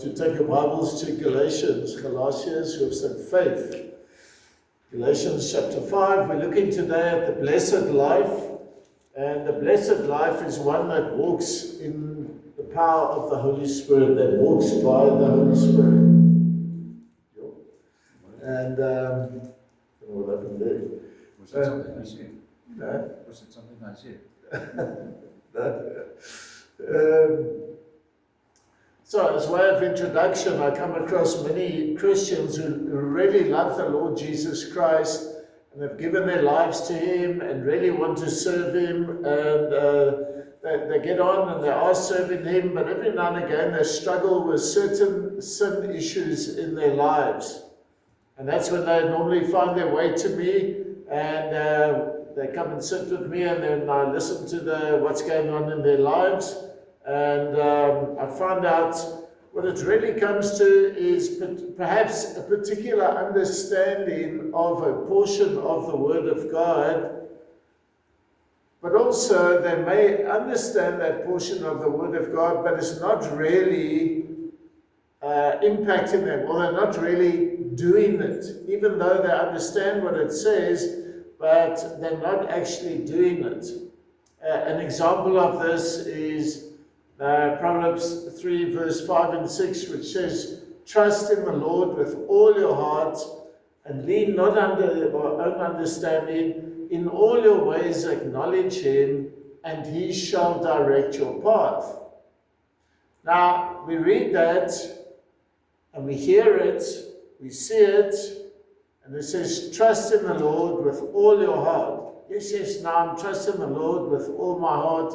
to take your Bibles to Galatians, hoofstuk 5. Galatians chapter 5, we're looking today at the blessed life. And the blessed life is one that walks in the power of the Holy Spirit, that walks by the Holy Spirit. And, I don't know what happened there. Was that something I said? No? Was it something I said? So, as way of introduction, I come across many Christians who really love the Lord Jesus Christ and have given their lives to Him and really want to serve Him, and they get on and they are serving Him, but every now and again they struggle with certain sin issues in their lives. And that's when they normally find their way to me, and they come and sit with me, and then I listen to what's going on in their lives. And I find out what it really comes to is perhaps a particular understanding of a portion of the Word of God, but also they may understand that portion of the Word of God, but it's not really impacting them, or they're not really doing it, even though they understand what it says, but they're not actually doing it. An example of this is Proverbs 3 verse 5 and 6, which says, "Trust in the Lord with all your heart and lean not under your own understanding. In all your ways acknowledge Him, and He shall direct your path." Now, we read that and we hear it, we see it, and it says, "Trust in the Lord with all your heart." Yes, now I'm trusting the Lord with all my heart.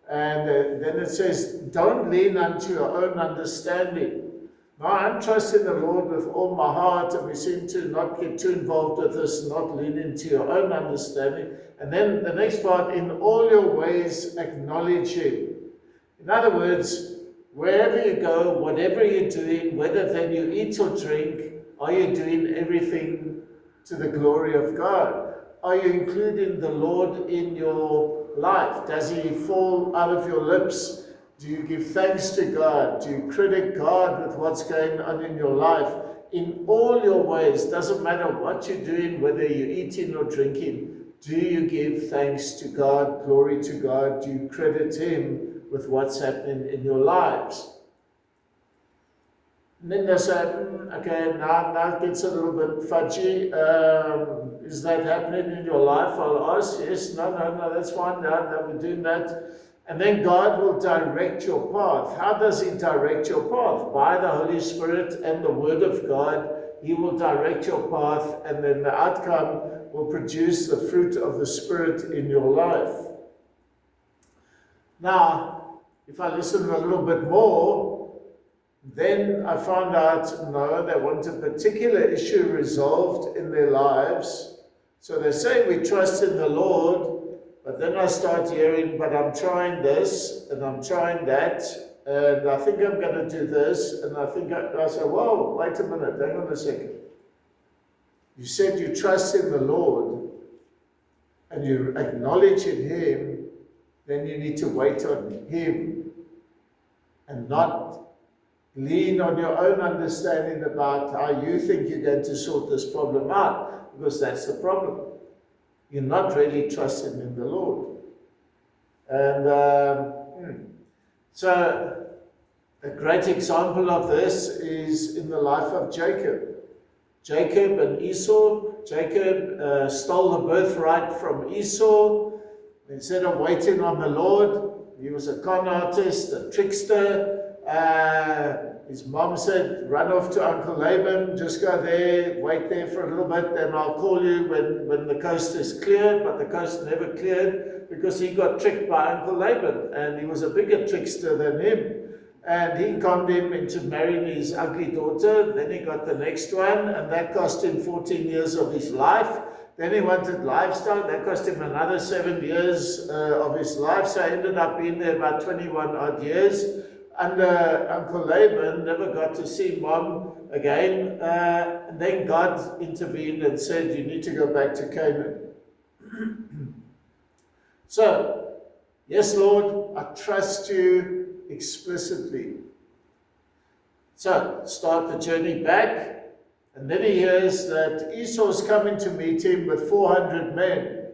And then it says, "Don't lean unto your own understanding." Now I'm trusting the Lord with all my heart, and we seem to not get too involved with this, not lean into your own understanding. And then the next part, "In all your ways acknowledge Him." In other words, wherever you go, whatever you're doing, whether then you eat or drink, are you doing everything to the glory of God? Are you including the Lord in your life? Does He fall out of your lips? Do you give thanks to God? Do you credit God with what's going on in your life? In all your ways, doesn't matter what you're doing, whether you're eating or drinking, do you give thanks to God, glory to God? Do you credit Him with what's happening in your lives? And then they say, okay, now it gets a little bit fudgy. Is that happening in your life? I'll ask, yes, no, that's fine, no, we're doing that. And then God will direct your path. How does He direct your path? By the Holy Spirit and the Word of God. He will direct your path, and then the outcome will produce the fruit of the Spirit in your life. Now, if I listen a little bit more, then I found out, no, they want a particular issue resolved in their lives. So they say we trust in the Lord, but then I start hearing, but I'm trying this, and I'm trying that, and I think I'm going to do this, and I say, whoa, wait a minute, hang on a second. You said you trust in the Lord, and you acknowledge in Him, then you need to wait on Him, and not lean on your own understanding about how you think you're going to sort this problem out, because that's the problem. You're not really trusting in the Lord. And so a great example of this is in the life of Jacob. Jacob and Esau. Jacob stole the birthright from Esau. Instead of waiting on the Lord, he was a con artist, a trickster. His mom said, run off to Uncle Laban, just go there, wait there for a little bit, then I'll call you when the coast is cleared. But the coast never cleared because he got tricked by Uncle Laban, and he was a bigger trickster than him. And he conned him into marrying his ugly daughter. Then he got the next one, and that cost him 14 years of his life. Then he wanted livestock. That cost him another 7 years of his life. So he ended up being there about 21 odd years. Under Uncle Laban, never got to see Mom again. And then God intervened and said, you need to go back to Canaan. So, yes, Lord, I trust you explicitly. So, start the journey back, and then he hears that Esau's coming to meet him with 400 men.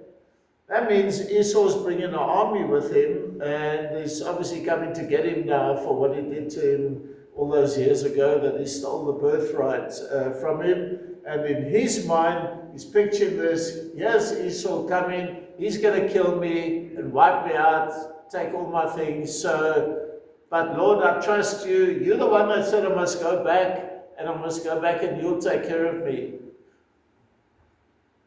That means Esau's bringing an army with him, and he's obviously coming to get him now for what he did to him all those years ago, that he stole the birthright from him. And in his mind, he's picturing this: here's Esau coming, he's going to kill me and wipe me out, take all my things. So, but Lord, I trust you. You're the one that said I must go back, and I must go back and you'll take care of me.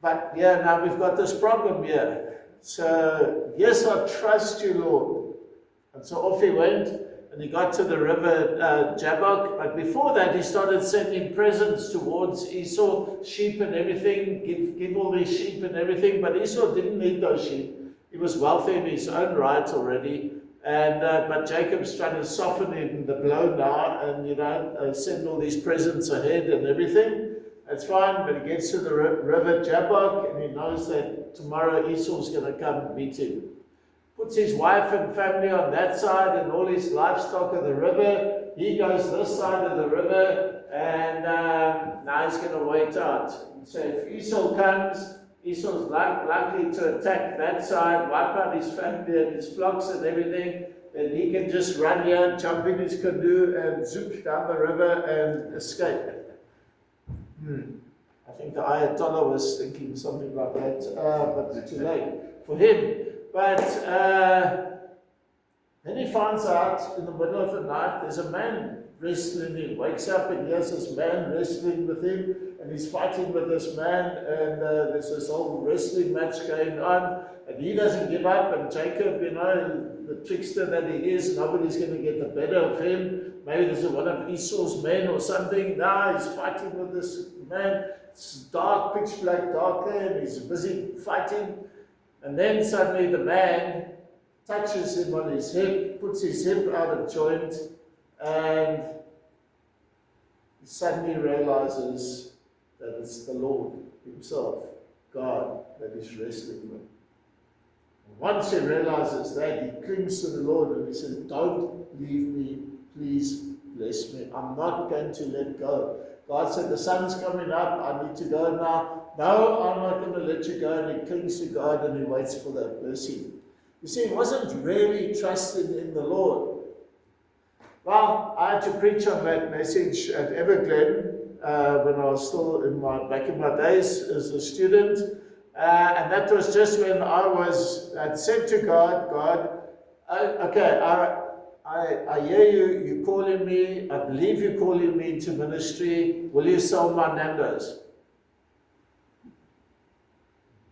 But yeah, now we've got this problem here. So, yes, I trust you, Lord. And so off he went. And he got to the river Jabbok, but before that he started sending presents towards Esau, sheep and everything, give all these sheep and everything, but Esau didn't need those sheep. He was wealthy in his own right already, and but Jacob's trying to soften him the blow now, and send all these presents ahead and everything. That's fine, but he gets to the river Jabbok, and he knows that tomorrow Esau's going to come meet him. Puts his wife and family on that side and all his livestock of the river. He goes this side of the river, and now he's going to wait out. So if Esau comes, Esau's likely to attack that side, wipe out his family and his flocks and everything. Then he can just run here, jump in his canoe, and zoop down the river and escape. I think the Ayatollah was thinking something like that, but too late for him. But then he finds out in the middle of the night there's a man wrestling. He wakes up and hears this man wrestling with him, and he's fighting with this man, and there's this whole wrestling match going on, and he doesn't give up. And Jacob, the trickster that he is, nobody's going to get the better of him. Maybe there's one of Esau's men or something. Now he's fighting with this man. It's dark, pitch black dark there, and he's busy fighting. And then suddenly the man touches him on his hip, puts his hip out of joint, and he suddenly realizes that it's the Lord himself, God, that he's wrestling with. And once he realizes that, he clings to the Lord and he says, "Don't leave me, please bless me. I'm not going to let go." God said, "The sun's coming up, I need to go now." "No, I'm not going to let you go." And he clings to God and he waits for that blessing. You see, he wasn't really trusting in the Lord. Well, I had to preach on that message at Everglen when I was still back in my days as a student. And that was just when I'd said to God, okay, I hear you calling me, I believe you're calling me into ministry. Will you sell my Nando's?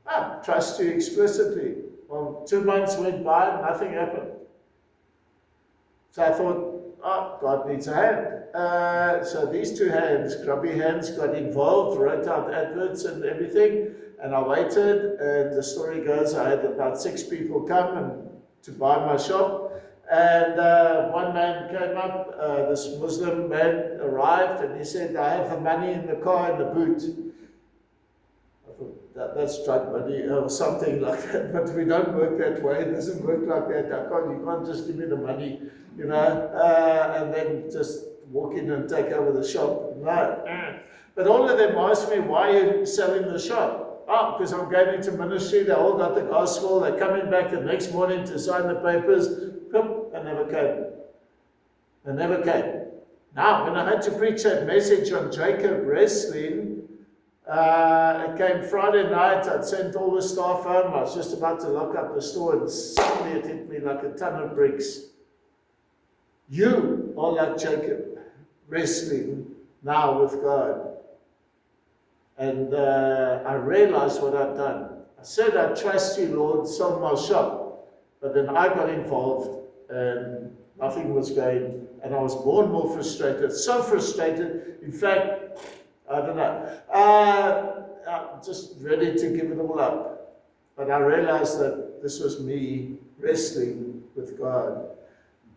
I trust you explicitly. Well, 2 months went by, nothing happened. So I thought, God needs a hand. So these two hands, grubby hands, got involved, wrote out adverts and everything, and I waited, and the story goes, I had about 6 people come to buy my shop. And one man came up, this Muslim man arrived, and he said, "I have the money in the car in the boot." I thought, that's drug money or something like that, but we don't work that way. It doesn't work like that. You can't just give me the money, and then just walk in and take over the shop. No. But all of them asked me, "Why are you selling the shop?" "Oh, because I'm going into ministry." They all got the gospel. They're coming back the next morning to sign the papers. They never came. They never came. Now, when I had to preach that message on Jacob wrestling, it came Friday night. I'd sent all the staff home. I was just about to lock up the store, and suddenly it hit me like a ton of bricks. You are like Jacob, wrestling now with God. And I realized what I'd done. I said, "I trust you, Lord, sell my shop." But then I got involved, and nothing was going, and I was more and more frustrated, so frustrated, in fact, I don't know, just ready to give it all up. But I realized that this was me wrestling with God.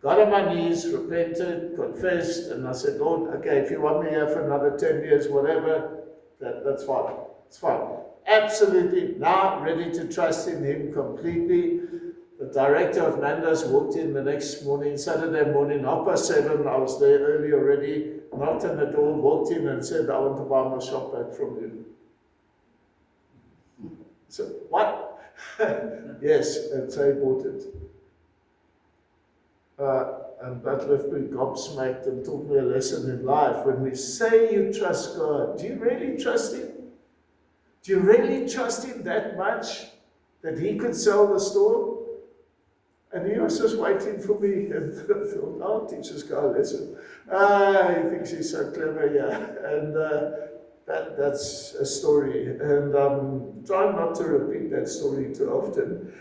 Got on my knees, repented, confessed, and I said, "Lord, okay, if you want me here for another 10 years, whatever, that's fine. It's fine." Absolutely now ready to trust in him completely. The director of Nando's walked in the next morning, Saturday morning, 7:30. I was there early already, knocked on the door, walked in and said, I want to buy my shop back from you. So, what? Yes, and so he bought it. And that left me gobsmacked and taught me a lesson in life. When we say you trust God, do you really trust Him? Do you really trust Him that much that He could sell the store? And he was just waiting for me, and I thought, I'll teach this guy a lesson. He thinks he's so clever, yeah. And that's a story. And I'm trying not to repeat that story too often.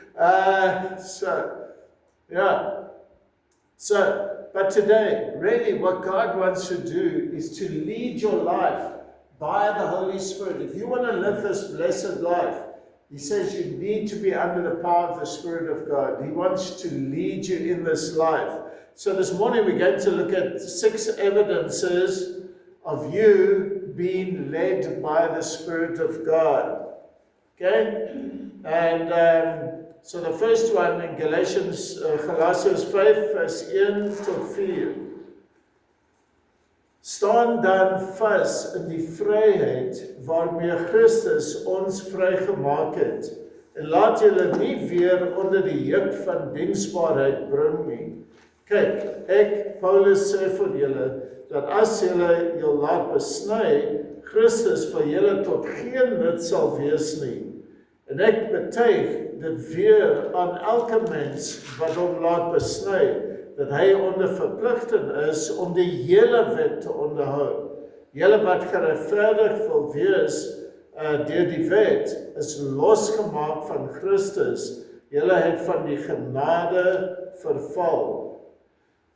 But today, really what God wants to do is to lead your life by the Holy Spirit. If you want to live this blessed life, He says you need to be under the power of the Spirit of God. He wants to lead you in this life. So this morning we're going to look at 6 evidences of you being led by the Spirit of God. Okay? And so the first one in Galatians 5 vers 1 tot 4. Staan dan vas in die vryheid waarmee Christus ons vrygemaak het. En laat julle nie weer onder die juk van diensbaarheid bring nie. Kyk, ek Paulus sê vir julle dat as julle jul laat besny, Christus vir julle tot geen nut sal wees nie. En ek betuig dit weer aan elke mens wat hom laat besny, dat hy onder verpligting is om die hele wet te onderhou. Julle wat geregverdig wil wees deur die wet, is losgemaak van Christus. Julle het van die genade verval.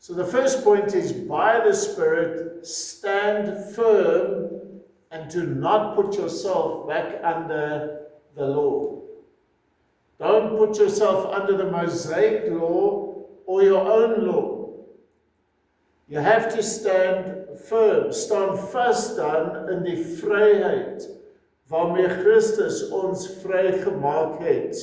So the first point is, by the Spirit, stand firm and do not put yourself back under the law. Don't put yourself under the Mosaic law or your own law. You have to stand firm, staan vas dan in die vryheid waarmee Christus ons vrygemaak het.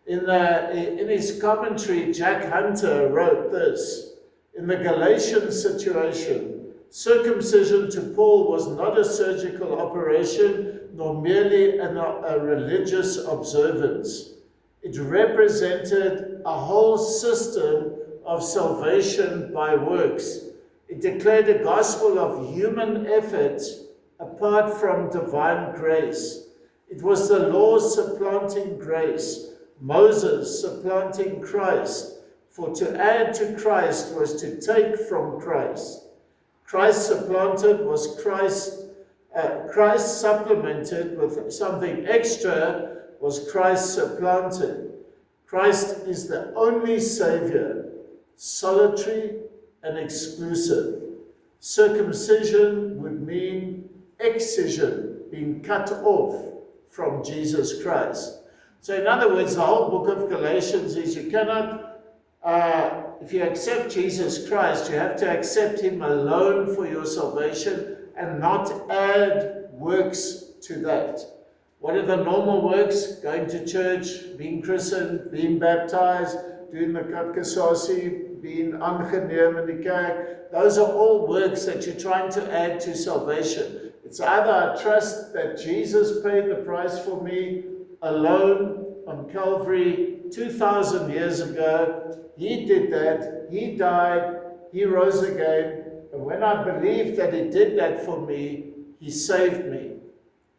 In his commentary, Jack Hunter wrote this: in the Galatian situation, circumcision to Paul was not a surgical operation, nor merely a religious observance. It represented a whole system of salvation by works. It declared a gospel of human effort apart from divine grace. It was the law supplanting grace, Moses supplanting Christ, for to add to Christ was to take from Christ. Christ supplanted was Christ supplemented with something extra was Christ supplanted. Christ is the only Savior, solitary and exclusive. Circumcision would mean excision, being cut off from Jesus Christ. So in other words, the whole book of Galatians is you cannot, if you accept Jesus Christ, you have to accept Him alone for your salvation and not add works to that. What are the normal works? Going to church, being christened, being baptized, doing the catechization, being aangeneem in die kerk. Those are all works that you're trying to add to salvation. It's either I trust that Jesus paid the price for me alone on Calvary 2,000 years ago. He did that. He died. He rose again. And when I believed that He did that for me, He saved me.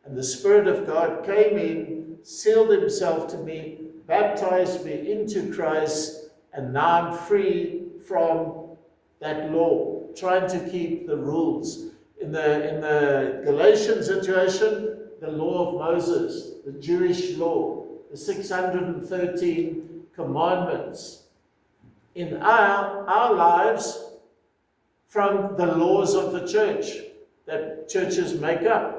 And the Spirit of God came in, sealed Himself to me, baptized me into Christ, and now I'm free from that law, trying to keep the rules. In the Galatian situation, the law of Moses, the Jewish law, the 613 commandments. In our lives, from the laws of the church that churches make up.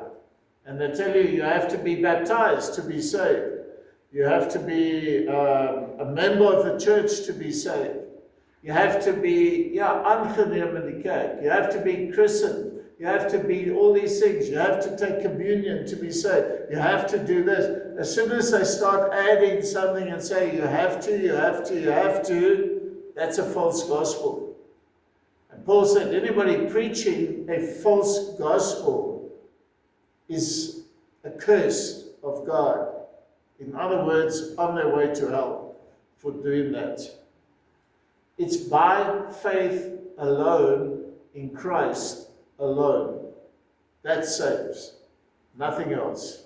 And they tell you have to be baptized to be saved. You have to be a member of the church to be saved. You have to be aangeneem in die kerk. You have to be christened. You have to be all these things. You have to take communion to be saved. You have to do this. As soon as they start adding something and say you have to, that's a false gospel. And Paul said, anybody preaching a false gospel is accursed of God. In other words, on their way to hell for doing that. It's by faith alone, in Christ alone. That saves. Nothing else.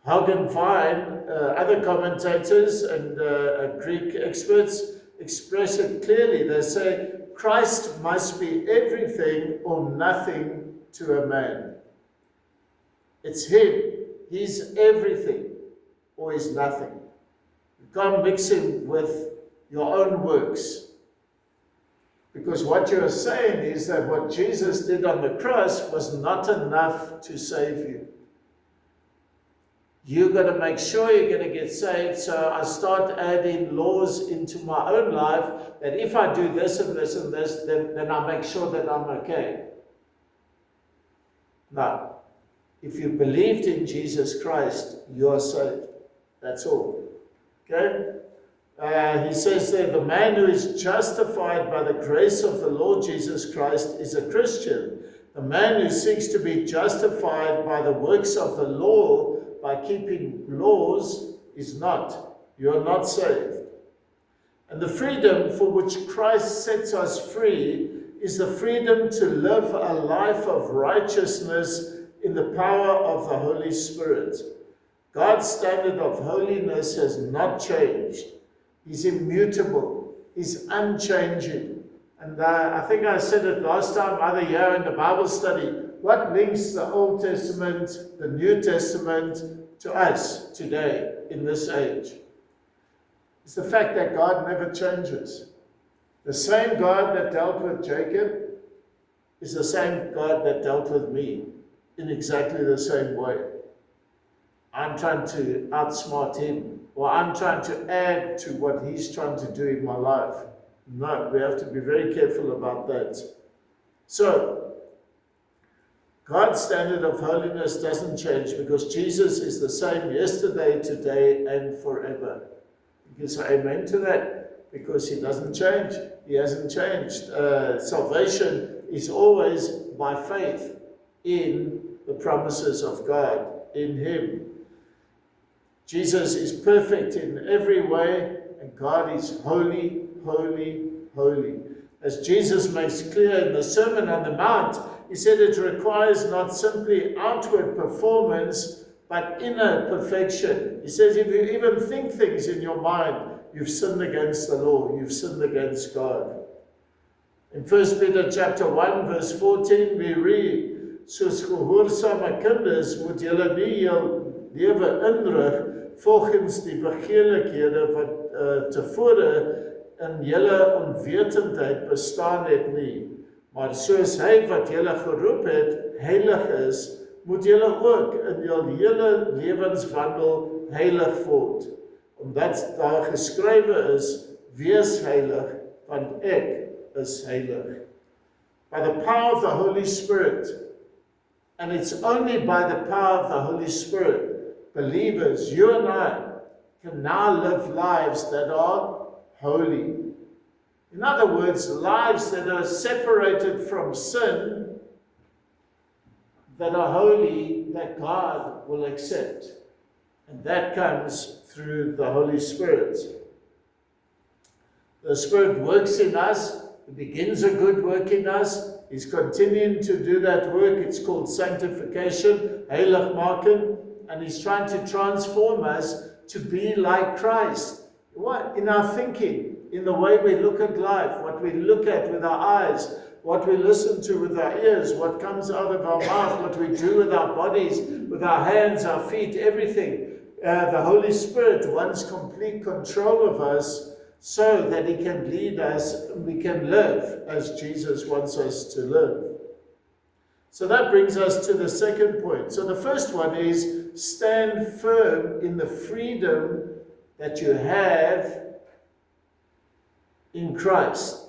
Haugen Vine, other commentators and Greek experts express it clearly. They say, Christ must be everything or nothing to a man. It's him. He's everything or he's nothing. You can't mix him with your own works. Because what you're saying is that what Jesus did on the cross was not enough to save you. You've got to make sure you're going to get saved. So I start adding laws into my own life that if I do this and this and this, then I make sure that I'm okay. No. If you believed in Jesus Christ, you are saved. That's all. Okay? He says there, the man who is justified by the grace of the Lord Jesus Christ is a Christian. The man who seeks to be justified by the works of the law, by keeping laws, is not. You are not saved. And the freedom for which Christ sets us free is the freedom to live a life of righteousness in the power of the Holy Spirit. God's standard of holiness has not changed. He's immutable. He's unchanging. And I think I said it last time, other year in the Bible study. What links the Old Testament, the New Testament to us today in this age? It's the fact that God never changes. The same God that dealt with Jacob is the same God that dealt with me in exactly the same way. I'm trying to outsmart him, or I'm trying to add to what he's trying to do in my life. No, we have to be very careful about that. So, God's standard of holiness doesn't change because Jesus is the same yesterday, today, and forever. You can say amen to that because he doesn't change. He hasn't changed. Salvation is always by faith in the promises of God, in him. Jesus is perfect in every way, and God is holy, holy, holy. As Jesus makes clear in the Sermon on the Mount, he said it requires not simply outward performance, but inner perfection. He says if you even think things in your mind, you've sinned against the law, you've sinned against God. In 1 Peter chapter 1, verse 14, we read, soos gehoorsame kinders moet julle nie jul lewe inrig volgens die begeerlikhede wat tevore in julle onwetendheid bestaan het nie. Maar soos hy wat julle geroep het, heilig is, moet julle ook in jul hele lewenswandel heilig word. Omdat daar geskrywe is, wees heilig, want ek is heilig. By the power of the Holy Spirit, and it's only by the power of the Holy Spirit, believers, you and I, can now live lives that are holy. In other words, lives that are separated from sin, that are holy, that God will accept. And that comes through the Holy Spirit. The Spirit works in us. He begins a good work in us. He's continuing to do that work. It's called sanctification, heiligmaking, and he's trying to transform us to be like Christ. What? In our thinking, in the way we look at life, what we look at with our eyes, what we listen to with our ears, what comes out of our mouth, what we do with our bodies, with our hands, our feet, everything. The Holy Spirit wants complete control of us so that he can lead us and we can live as Jesus wants us to live. So that brings us to the second point. So the first one is stand firm in the freedom that you have in Christ.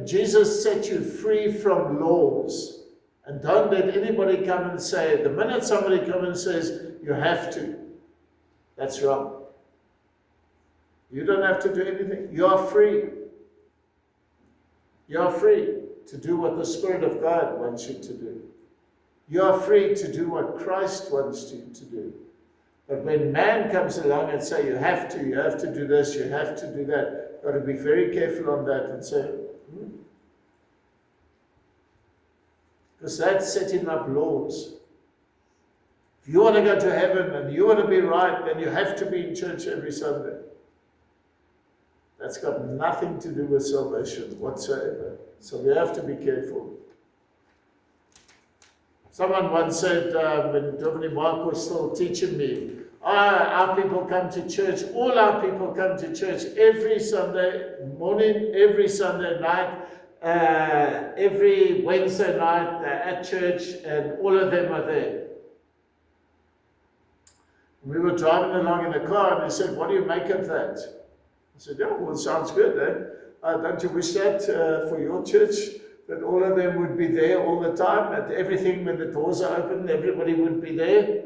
Jesus set you free from laws. And don't let anybody come and say, the minute somebody comes and says, you have to, that's wrong. You don't have to do anything. You are free. You are free to do what the Spirit of God wants you to do. You are free to do what Christ wants you to do. But when man comes along and say, you have to do this, you have to do that, you've got to be very careful on that and say, because that's setting up laws. If you want to go to heaven and you want to be right, then you have to be in church every Sunday. That's got nothing to do with salvation whatsoever. So we have to be careful. Someone once said, when Dominic Mark was still teaching me, our people come to church, all our people come to church every Sunday morning, every Sunday night, every Wednesday night, they're at church, and all of them are there. We were driving along in the car, and he said, what do you make of that? I said, yeah, well, it sounds good, eh? Don't you wish that for your church, that all of them would be there all the time, and everything, when the doors are open, everybody would be there?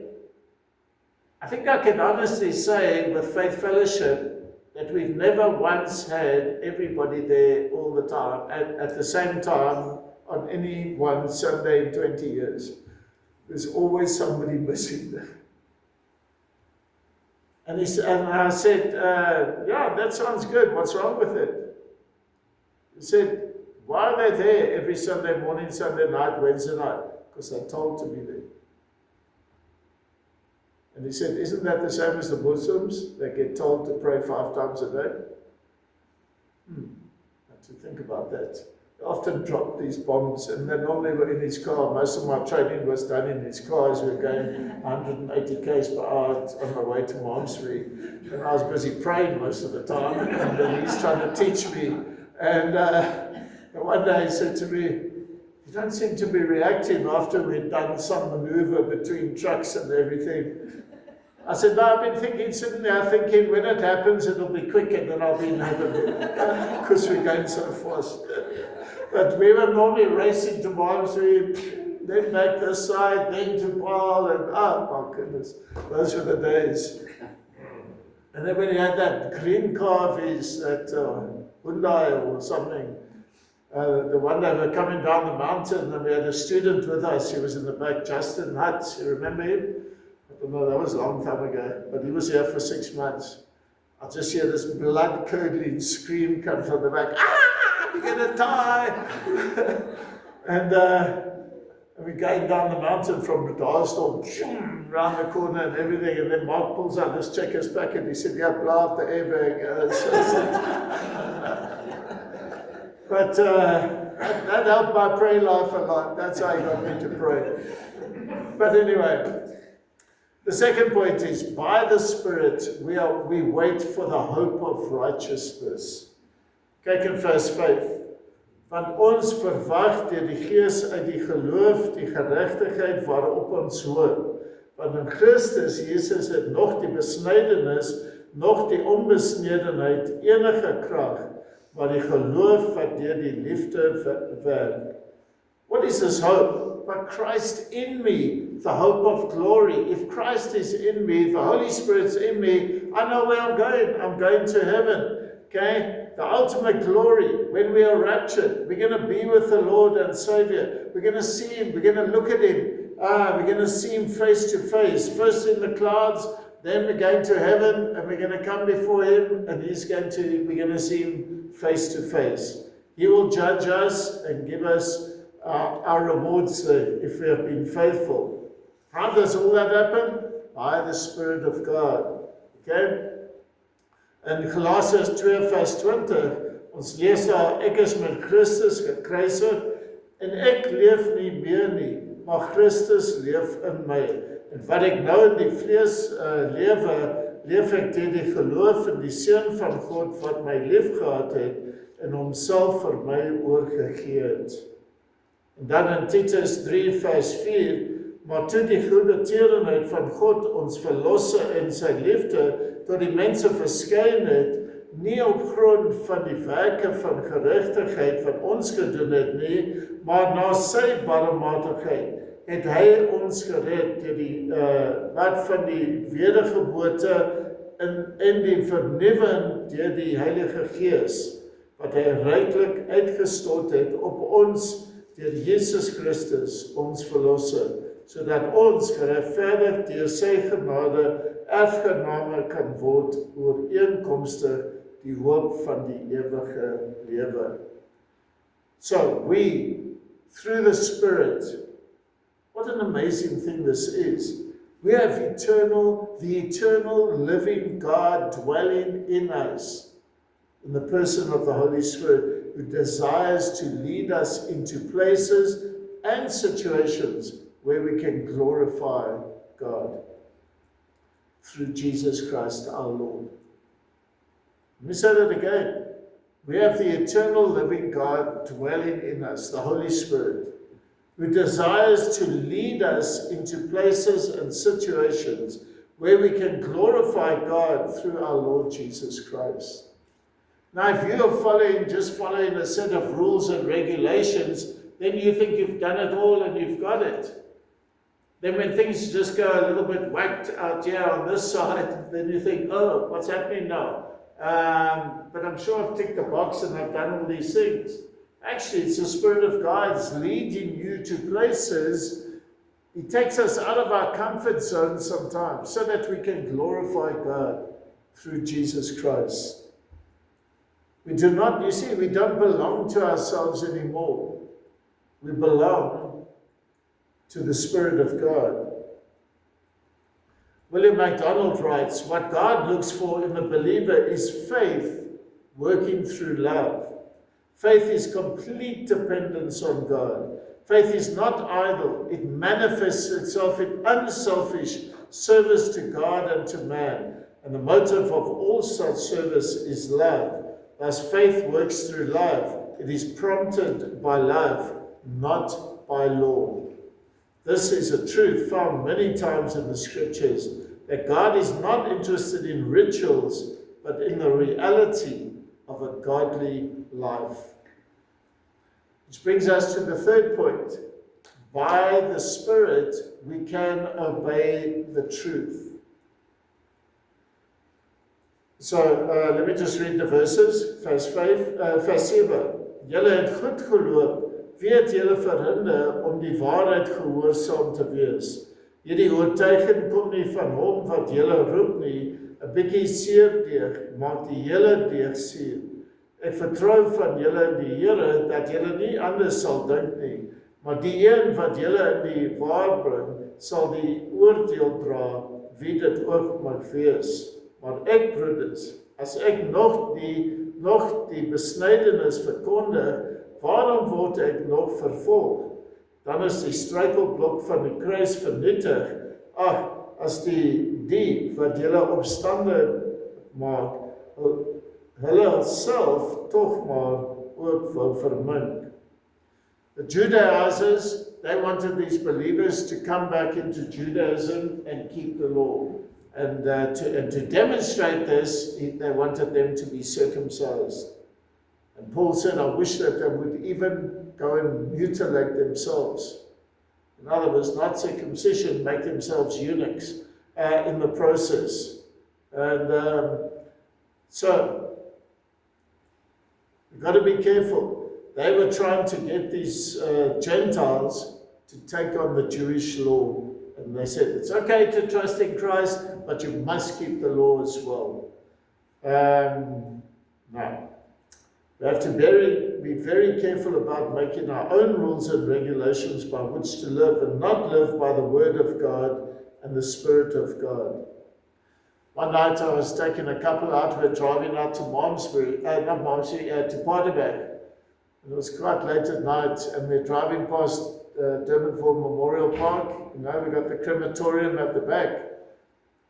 I think I can honestly say with Faith Fellowship that we've never once had everybody there all the time, at the same time, on any one Sunday in 20 years. There's always somebody missing there. And I said, yeah, that sounds good. What's wrong with it? He said, why are they there every Sunday morning, Sunday night, Wednesday night? Because they're told to be there. And he said, isn't that the same as the Muslims? They get told to pray 5 times a day. I have to think about that. They often drop these bombs, and they normally were in his car. Most of my training was done in his car as we were going 180 km per hour on my way to Malmesbury. And I was busy praying most of the time, and then he's trying to teach me. And one day he said to me, you don't seem to be reacting after we'd done some maneuver between trucks and everything. I said, no, I've been sitting there thinking, when it happens, it'll be quick and then I'll be in heaven. Because we're going so fast. But we were normally racing to Malmesbury, then back this side, then to Paul, and oh my goodness, those were the days. And then when he had that green car of his, that Hyundai or something, the one day we were coming down the mountain and we had a student with us. He was in the back, Justin Hutz. You remember him? I don't know, that was a long time ago. But he was here for 6 months. I just hear this blood-curdling scream come from the back. Ah, we're going to die! And we're going down the mountain from Bredasdorp, round the corner and everything. And then Mark pulls out this checker's packet. He said, yeah, blow out the airbag. But that helped my prayer life a lot. That's how he got me to pray. But anyway, the second point is, by the Spirit, we wait for the hope of righteousness. Kyk in vers 5. Want ons verwag deur die Gees uit die geloof die geregtigheid waarop ons hoop. Want in Christus Jesus het nog die besnydenis, nog die onbesnedenheid enige krag, maar die geloof wat deur die liefde werk. What is this hope? But Christ in me, the hope of glory. If Christ is in me, the Holy Spirit's in me, I know where I'm going. I'm going to heaven. Okay? The ultimate glory, when we are raptured, we're going to be with the Lord and Savior. We're going to see Him. We're going to look at Him. We're going to see Him face to face. First in the clouds, then we're going to heaven, and we're going to come before Him, and we're going to see Him face to face. He will judge us and give us our rewards if we have been faithful. How does all that happen? By the Spirit of God. Okay? In Galasiërs 2 vers 20, ons lees daar, ek is met Christus gekruisig, en ek leef nie meer nie, maar Christus leef in my. En wat ek nou in die vlees lewe, leef ek deur die geloof in die Seun van God wat my lief gehad het, en homself vir my oorgegee het. En dan in Titus 3 vers 4, maar toe die goeie tierenheid van God ons verlosse en sy liefde tot die mense verskyn het, nie op grond van die werke van geregtigheid wat ons gedoen het nie, maar na sy barmhartigheid het hy ons gered deur die wat van die wedergeboorte en die vernuwing deur die Heilige Gees wat hy ryklik uitgestort het op ons deur Jesus Christus, ons verlosser, sodat ons geregverdig deur sy genade erfgename kan word ooreenkomstig die hoop van die ewige lewe. So we, through the Spirit, what an amazing thing this is. We have the eternal living God dwelling in us, in the person of the Holy Spirit, who desires to lead us into places and situations where we can glorify God through Jesus Christ our Lord. Let me say that again. We have the eternal living God dwelling in us, the Holy Spirit, who desires to lead us into places and situations where we can glorify God through our Lord Jesus Christ. Now, if you are just following a set of rules and regulations, then you think you've done it all and you've got it. Then when things just go a little bit whacked out here on this side, then you think, oh, what's happening now? But I'm sure I've ticked the box and I've done all these things. Actually, it's the Spirit of God leading you to places. He takes us out of our comfort zone sometimes so that we can glorify God through Jesus Christ. We do not, you see, we don't belong to ourselves anymore. We belong to the Spirit of God. William MacDonald writes, what God looks for in the believer is faith working through love. Faith is complete dependence on God. Faith is not idle. It manifests itself in unselfish service to God and to man. And the motive of all such service is love. Thus, faith works through love. It is prompted by love, not by law. This is a truth found many times in the scriptures, that God is not interested in rituals, but in the reality of a godly life. Which brings us to the third point. By the Spirit, we can obey the truth. So, let me just read the verses. Vers 7. Julle het goed geloop, weet julle verhinder om die waarheid gehoorsaam te wees. Hierdie oortuiging kom nie van hom wat julle roep nie, 'n bietjie seerdeeg maak die hele deeg seer. Ek vertrou van julle in die Here dat julle nie anders sal dink nie, maar die een wat julle in die waar bring, sal die oordeel dra, wie dit ook mag wees. Maar ek, broeders, as ek nog die besnydenis verkondig, waarom word ek nog vervolg? Dan is die struikelblok van die kruis vernietig. Ag, as die wat julle opstande maak, hulle self tog maar ook wil vermin. The Judaizers, they wanted these believers to come back into Judaism and keep the law. And to demonstrate this, they wanted them to be circumcised. And Paul said, I wish that they would even go and mutilate themselves. In other words, not circumcision, make themselves eunuchs in the process. And so, we've got to be careful. They were trying to get these Gentiles to take on the Jewish law. And they said, it's okay to trust in Christ, but you must keep the law as well. No. We have to be very careful about making our own rules and regulations by which to live, and not live by the Word of God and the Spirit of God. One night I was taking a couple out, we were driving out to to Paardeberg. It was quite late at night, and we're driving past Durbanville Memorial Park. You know, we got the crematorium at the back.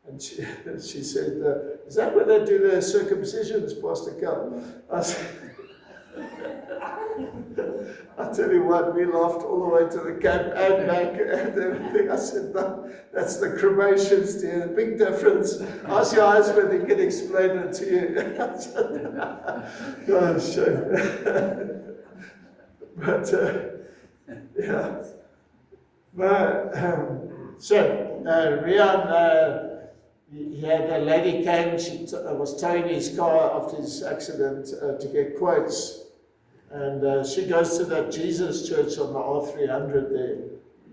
And she said, is that where they do the circumcisions, Pastor Cal? I said, I tell you what, we laughed all the way to the camp and back and everything. I said, no, that's the cremations, dear. Big difference. Ask your husband, he can explain it to you. Oh, shame. But, yeah. But, so, Rian, he had a lady came, she was towing his car after his accident to get quotes. And she goes to that Jesus church on the R300 there.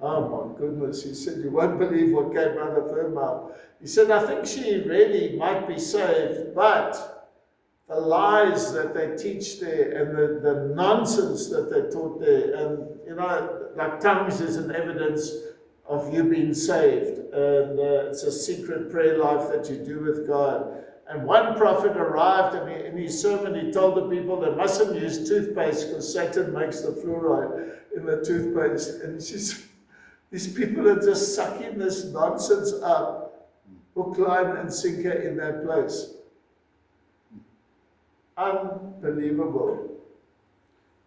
Oh my goodness, he said, you won't believe what came out of her mouth. He said, I think she really might be saved, but the lies that they teach there and the nonsense that they taught there, and like tongues is an evidence of you being saved, and it's a secret prayer life that you do with God. And one prophet arrived, and in his sermon he told the people they mustn't use toothpaste because Satan makes the fluoride in the toothpaste. And these people are just sucking this nonsense up, hook, line, and sinker in that place. Unbelievable.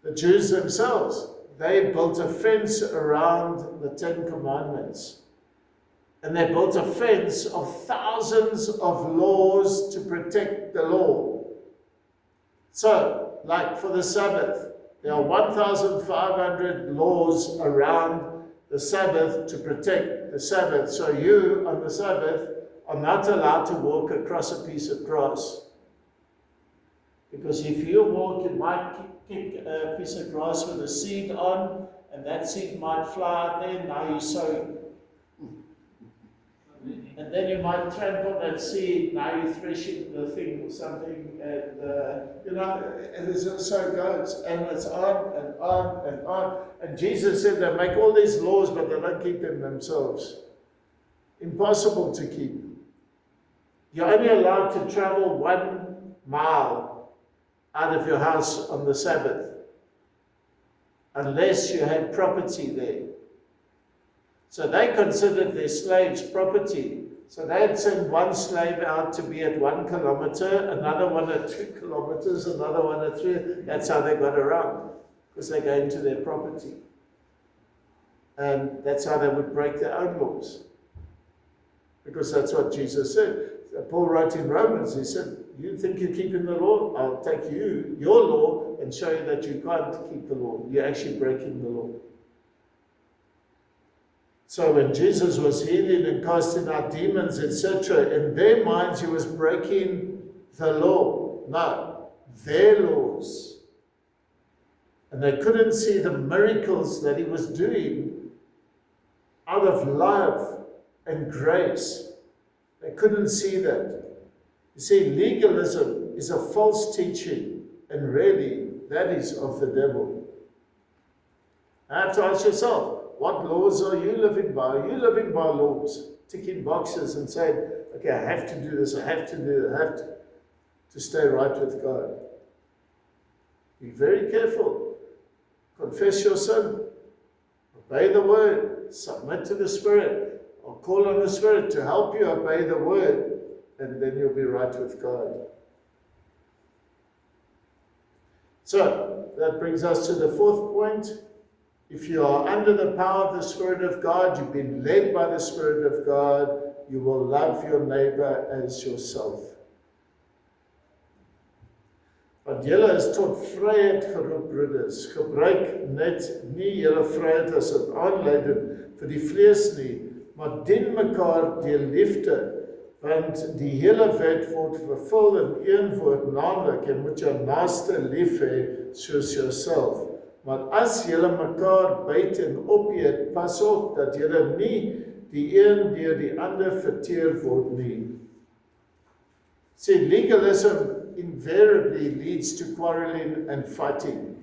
The Jews themselves, they built a fence around the Ten Commandments. And they built a fence of thousands of laws to protect the law. So, like for the Sabbath, there are 1,500 laws around the Sabbath to protect the Sabbath. So you, on the Sabbath, are not allowed to walk across a piece of grass. Because if you walk, you might kick a piece of grass with a seed on, and that seed might fly out there. Now you're sowing. And then you might trample that seed, now you're threshing the thing or something, and and so it goes, and it's on and on and on. And Jesus said they make all these laws, but they don't keep them themselves. Impossible to keep. You're only allowed to travel 1 mile out of your house on the Sabbath, unless you had property there. So they considered their slaves property. So they'd send one slave out to be at 1 kilometer, another one at 2 kilometers, another one at 3. That's how they got around, because they go into their property. And that's how they would break their own laws, because that's what Jesus said. Paul wrote in Romans, he said, you think you're keeping the law? I'll take your law, and show you that you can't keep the law. You're actually breaking the law. So when Jesus was healing and casting out demons, etc., in their minds he was breaking the law. No, their laws. And they couldn't see the miracles that he was doing out of love and grace. They couldn't see that. You see, legalism is a false teaching, and really, that is of the devil. I have to ask yourself, what laws are you living by? Are you living by laws? Ticking boxes and saying, okay, I have to do this, I have to do that, I have to stay right with God. Be very careful. Confess your sin. Obey the word. Submit to the Spirit. Or call on the Spirit to help you obey the word. And then you'll be right with God. So, that brings us to the fourth point. If you are under the power of the Spirit of God, you've been led by the Spirit of God, you will love your neighbor as yourself. Want julle is tot vryheid geroep, broeders. Gebruik net nie julle vryheid as 'n aanleiding vir die vlees nie, maar dien mekaar deur liefde, want die hele wet word vervul in een woord, naamlik jy moet jou naaste lief hê soos jouself. Maar as julle mekaar byt en opeet, pas op dat julle nie die een deur die ander verteer word nie. See, legalism invariably leads to quarreling and fighting.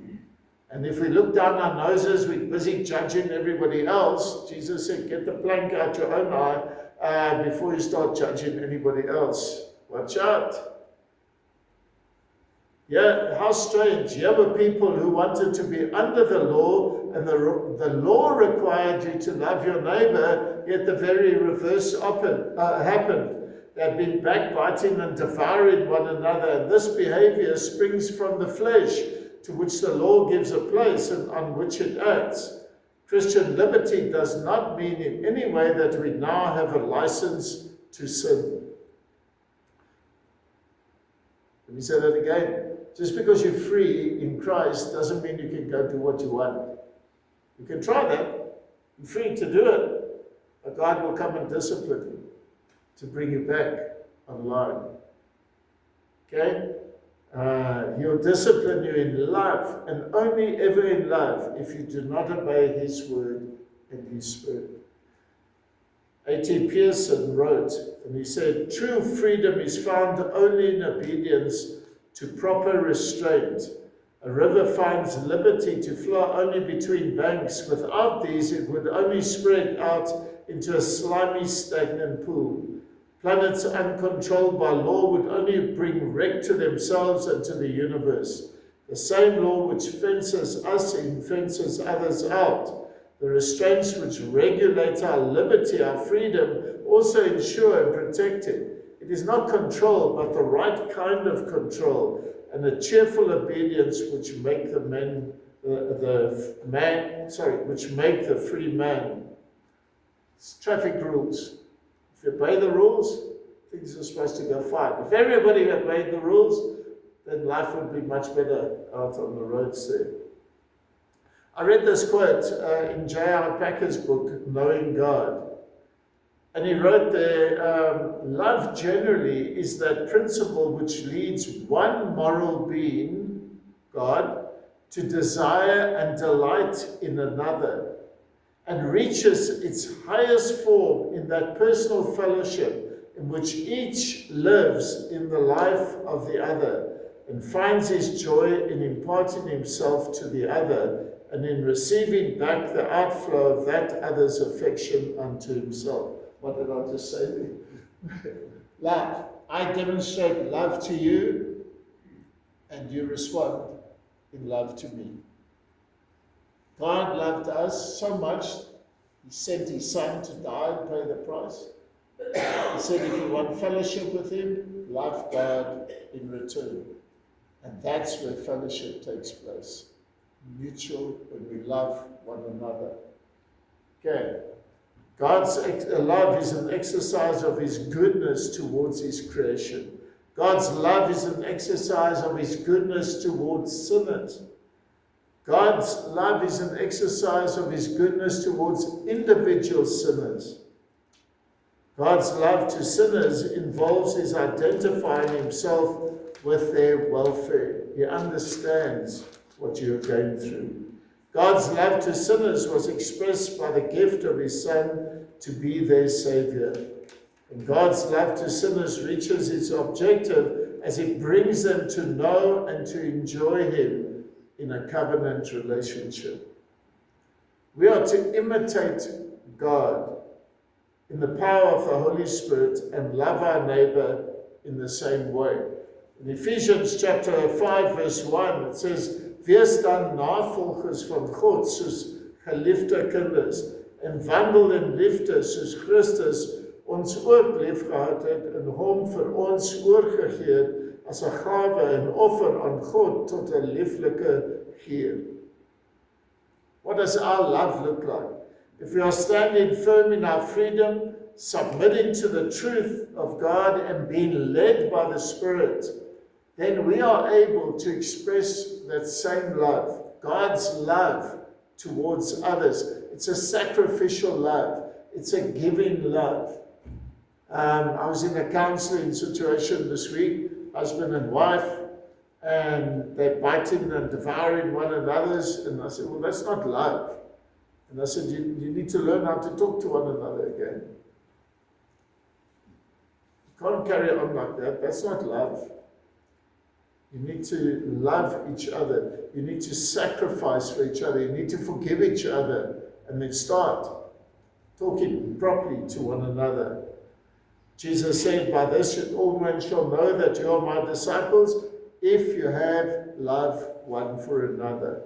And if we look down our noses, we're busy judging everybody else. Jesus said, get the plank out your own eye before you start judging anybody else. Watch out. Yeah, how strange. You have a people who wanted to be under the law, and the law required you to love your neighbor, yet the very reverse happened. They've been backbiting and devouring one another, and this behavior springs from the flesh, to which the law gives a place and on which it acts. Christian liberty does not mean in any way that we now have a license to sin. Let me say that again. Just because you're free in Christ doesn't mean you can go do what you want. You can try that. You're free to do it. But God will come and discipline you to bring you back. online. Okay? He'll discipline you in love, and only ever in love, if you do not obey his word and his spirit. A.T. Pearson wrote, and he said, true freedom is found only in obedience to proper restraint. A river finds liberty to flow only between banks. Without these, it would only spread out into a slimy, stagnant pool. Planets uncontrolled by law would only bring wreck to themselves and to the universe. The same law which fences us in fences others out. The restraints which regulate our liberty, our freedom, also ensure and protect it. It is not control, but the right kind of control, and a cheerful obedience which make which make the free man. It's traffic rules. If you obey the rules, things are supposed to go fine. If everybody obeyed the rules, then life would be much better out on the roads there. I read this quote in J.I. Packer's book, Knowing God. And he wrote there, love generally is that principle which leads one moral being, God, to desire and delight in another, and reaches its highest form in that personal fellowship in which each lives in the life of the other and finds his joy in imparting himself to the other and in receiving back the outflow of that other's affection unto himself. What did I just say there? Love. I demonstrate love to you, and you respond in love to me. God loved us so much, he sent his son to die and pay the price. He said if you want fellowship with him, love God in return. And that's where fellowship takes place. Mutual, when we love one another. Okay. God's love is an exercise of his goodness towards his creation. God's love is an exercise of his goodness towards sinners. God's love is an exercise of his goodness towards individual sinners. God's love to sinners involves his identifying himself with their welfare. He understands what you're going through. God's love to sinners was expressed by the gift of his Son to be their Savior. And God's love to sinners reaches its objective as it brings them to know and to enjoy him in a covenant relationship. We are to imitate God in the power of the Holy Spirit and love our neighbor in the same way. In Ephesians chapter 5 verse 1 it says, wees dan navolgers van God soos geliefde kinders en wandel in liefde soos Christus ons ook lief gehad het en hom vir ons oorgegee het as 'n gawe en offer aan God tot 'n lieflike geur. What does our love look like? If we are standing firm in our freedom, submitting to the truth of God and being led by the Spirit, then we are able to express that same love, God's love towards others. It's a sacrificial love. It's a giving love. I was in a counseling situation this week, husband and wife, and they're biting and devouring one another's, and I said, well, that's not love. And I said, you need to learn how to talk to one another again. You can't carry on like that. That's not love. You need to love each other. You need to sacrifice for each other. You need to forgive each other. And then start talking properly to one another. Jesus said, by this all men shall know that you are my disciples, if you have love one for another.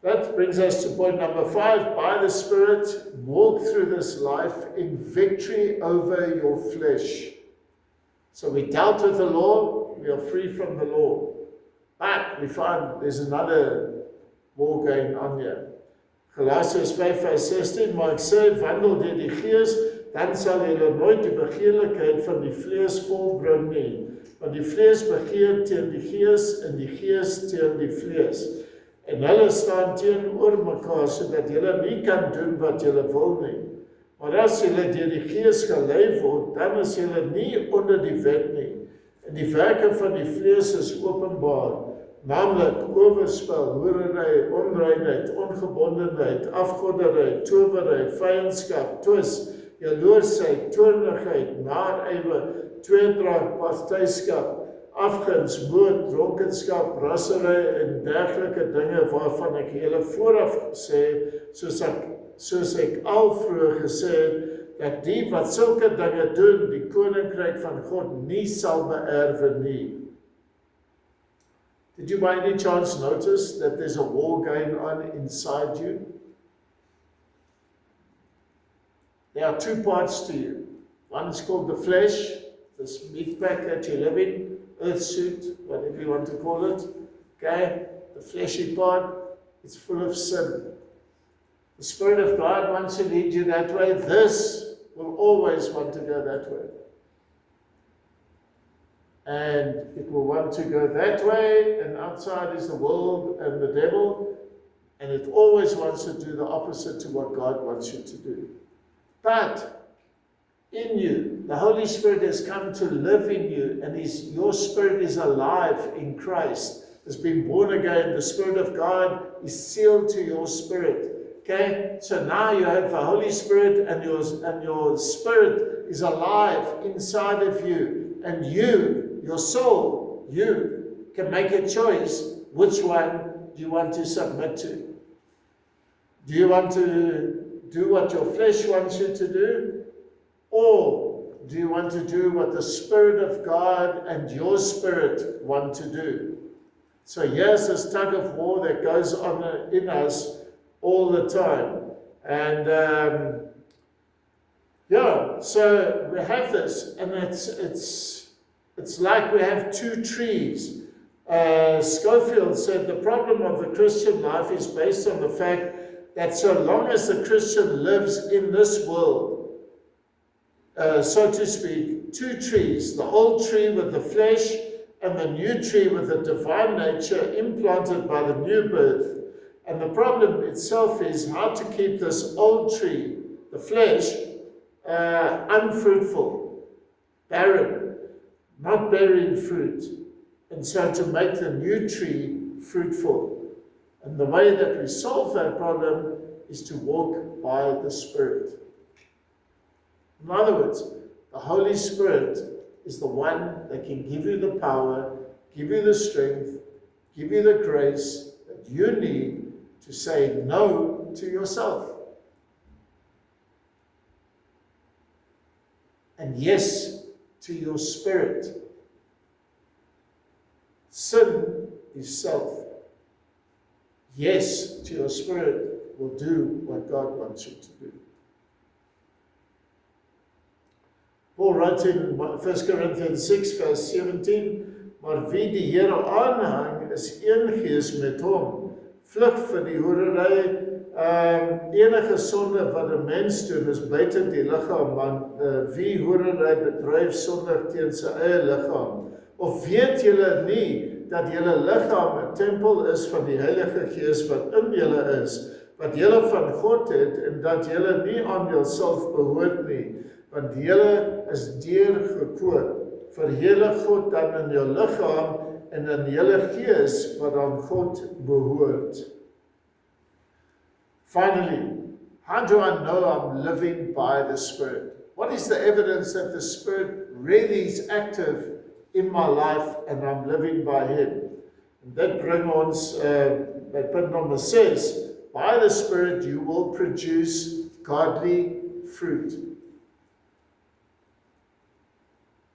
That brings us to point number 5. By the Spirit, walk through this life in victory over your flesh. So we dealt with the law, we are free from the law. But we find there's another war going on here. Galasiërs 5 vers 16, maar ek sê, wandel deur die Gees, dan sal julle nooit die begeerlikheid van die vlees volbring nie. Want die vlees begeer teen die Gees en die Gees teen die vlees. En hulle staan teenoor mekaar, sodat julle nie kan doen wat julle wil nie. Maar as julle deur die Gees gelei word, dan is julle nie onder die wet nie. En die werke van die vlees is openbaar, naamlik oorspel, hoerery, onreinheid, ongebondenheid, afgodderry, towery, vyandskap, twis, jaloersheid, toornigheid, naarywer, tweedrag, partyskap, afguns, moord, dronkenskap, rassery en dergelike dinge waarvan ek julle vooraf gesê, soos ek al vroeër gesê het, dat die wat sulke dinge doen, die koninkryk van God nie sal beerwe nie. Did you by any chance notice that there's a war going on inside you? There are two parts to you. One is called the flesh, this meat pack that you live in, earth suit, whatever you want to call it. Okay, the fleshy part, it's full of sin. The Spirit of God wants to lead you that way. This will always want to go that way. And it will want to go that way, and outside is the world and the devil, and it always wants to do the opposite to what God wants you to do. But in you, the Holy Spirit has come to live in you, and your spirit is alive in Christ, has been born again. The Spirit of God is sealed to your spirit. Okay, so now you have the Holy Spirit, and your spirit is alive inside of you, and you, your soul, you can make a choice. Which one do you want to submit to? Do you want to do what your flesh wants you to do, or do you want to do what the Spirit of God and your spirit want to do? So here's this tug of war that goes on in us all the time. And so we have this, and it's like we have two trees. Schofield said the problem of the Christian life is based on the fact that so long as the Christian lives in this world, so to speak, two trees, the old tree with the flesh and the new tree with the divine nature implanted by the new birth. And the problem itself is how to keep this old tree, the flesh, unfruitful, barren, not bearing fruit. And so to make the new tree fruitful. And the way that we solve that problem is to walk by the Spirit. In other words, the Holy Spirit is the one that can give you the power, give you the strength, give you the grace that you need to say no to yourself. And yes to your spirit. Sin is self. Yes to your spirit will do what God wants you to do. Paul wrote in 1 Corinthians 6 vers 17, maar wie die Here aanhang is een gees met hom. Vlug vir die hoerery, enige sonde wat 'n mens doen is buite die liggaam, want wie hoerery bedryf sonder teen sy eie liggaam. Of weet julle nie dat julle liggaam 'n tempel is van die Heilige Gees wat in julle is, wat julle van God het, en dat julle nie aan julself behoort nie, want julle is deurgekoop. Verheerlik God dan in jou liggaam en in julle gees wat aan God behoort. Finally, how do I know I'm living by the Spirit? What is the evidence that the Spirit really is active in my life and I'm living by Him? En dit bring ons by punt nommer 6. By the Spirit you will produce godly fruit.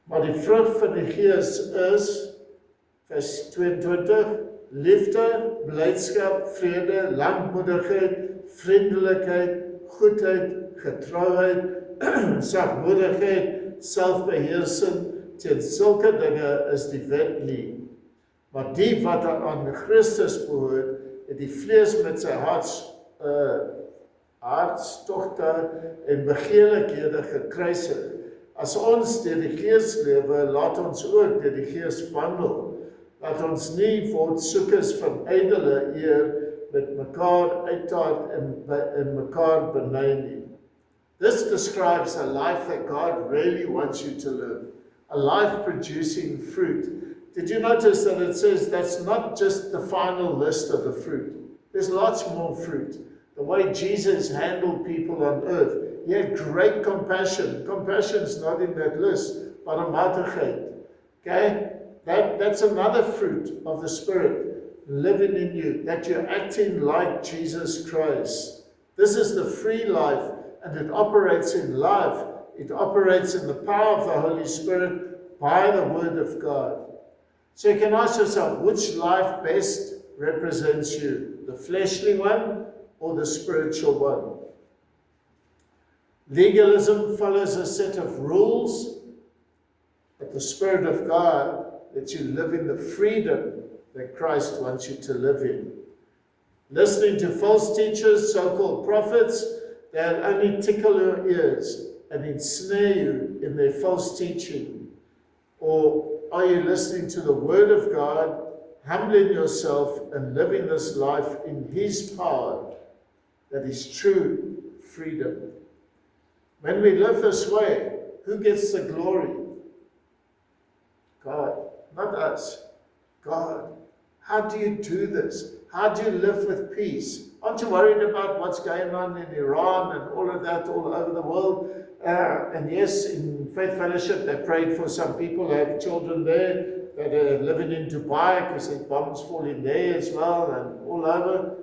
Maar die vrug van die Gees is, vers 22, liefde, blydskap, vrede, lankmoedigheid, vriendelikheid, goedheid, getrouheid, sagmoedigheid, selfbeheersing. Teen sulke dinge is die wet nie. Maar die wat aan Christus behoort, het die vlees met sy hartstogte en begeerlikhede gekruisig. As ons deur die Gees lewe, laat ons ook deur die Gees wandel. Laat ons nie word soekers van ydelle eer met mekaar uitdaag en mekaar beny nie. This describes a life that God really wants you to live, a life producing fruit. Did you notice that it says that's not just the final list of the fruit? There's lots more fruit. The way Jesus handled people on earth, he had great compassion. Compassion's not in that list, but barmhartigheid. Okay? That's another fruit of the Spirit living in you, that you're acting like Jesus Christ. This is the free life, and it operates in life. It operates in the power of the Holy Spirit by the Word of God. So you can ask yourself, which life best represents you? The fleshly one or the spiritual one? Legalism follows a set of rules, but the Spirit of God lets you live in the freedom that Christ wants you to live in. Listening to false teachers, so-called prophets, they'll only tickle your ears and ensnare you in their false teaching. Or are you listening to the Word of God, humbling yourself and living this life in His power, that is true freedom? When we live this way, who gets the glory? God, not us. God. How do you do this? How do you live with peace? Aren't you worried about what's going on in Iran and all of that all over the world? And yes, in Faith Fellowship, they prayed for some people who have children there that are living in Dubai because there's bombs falling there as well and all over.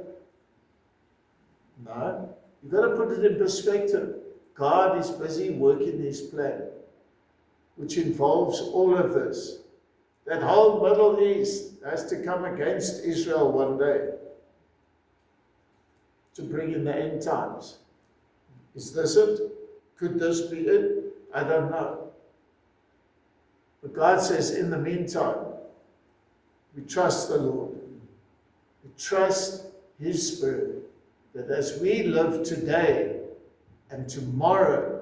No, you've got to put it in perspective. God is busy working His plan, which involves all of this. That whole Middle East has to come against Israel one day to bring in the end times. Is this it? Could this be it? I don't know. But God says, in the meantime, we trust the Lord. We trust His Spirit, that as we live today and tomorrow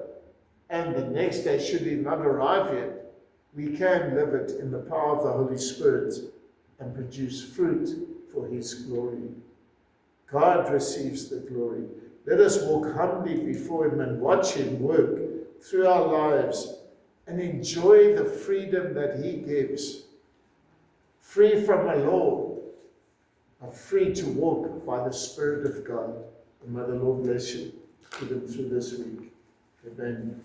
and the next day, should He not arrive yet, we can live it in the power of the Holy Spirit and produce fruit for His glory. God receives the glory. Let us walk humbly before Him and watch Him work through our lives and enjoy the freedom that He gives. Free from a law, but free to walk by the Spirit of God. And may the Lord bless you even through this week. Amen.